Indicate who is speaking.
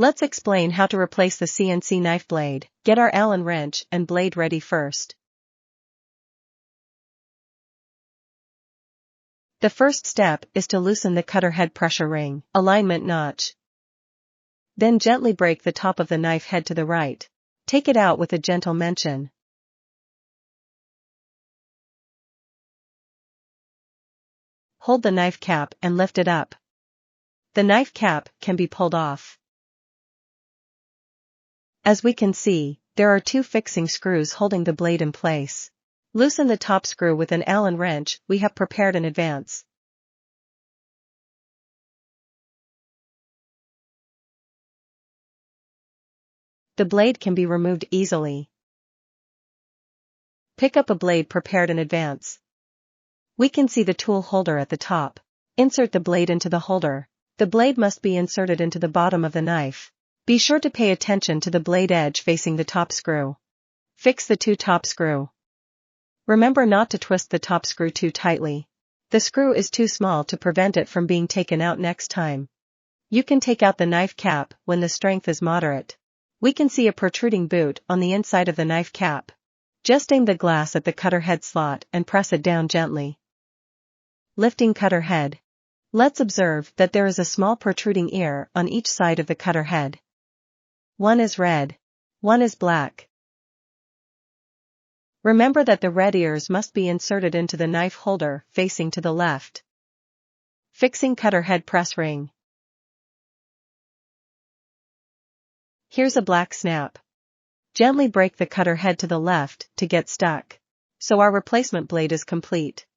Speaker 1: Let's explain how to replace the CNC knife blade. Get our Allen wrench and blade ready first. The first step is to loosen the cutter head pressure ring, alignment notch. Then gently break the top of the knife head to the right. Take it out with a gentle mention. Hold the knife cap and lift it up. The knife cap can be pulled off. As we can see, there are two fixing screws holding the blade in place. Loosen the top screw with an Allen wrench we have prepared in advance. The blade can be removed easily. Pick up a blade prepared in advance. We can see the tool holder at the top. Insert the blade into the holder. The blade must be inserted into the bottom of the knife. Be sure to pay attention to the blade edge facing the top screw. Fix the top screw. Remember not to twist the top screw too tightly. The screw is too small to prevent it from being taken out next time. You can take out the knife cap when the strength is moderate. We can see a protruding boot on the inside of the knife cap. Just aim the glass at the cutter head slot and press it down gently. Lifting cutter head. Let's observe that there is a small protruding ear on each side of the cutter head. One is red. One is black. Remember that the red ears must be inserted into the knife holder facing to the left. Fixing cutter head press ring. Here's a black snap. Gently break the cutter head to the left to get stuck. So our replacement blade is complete.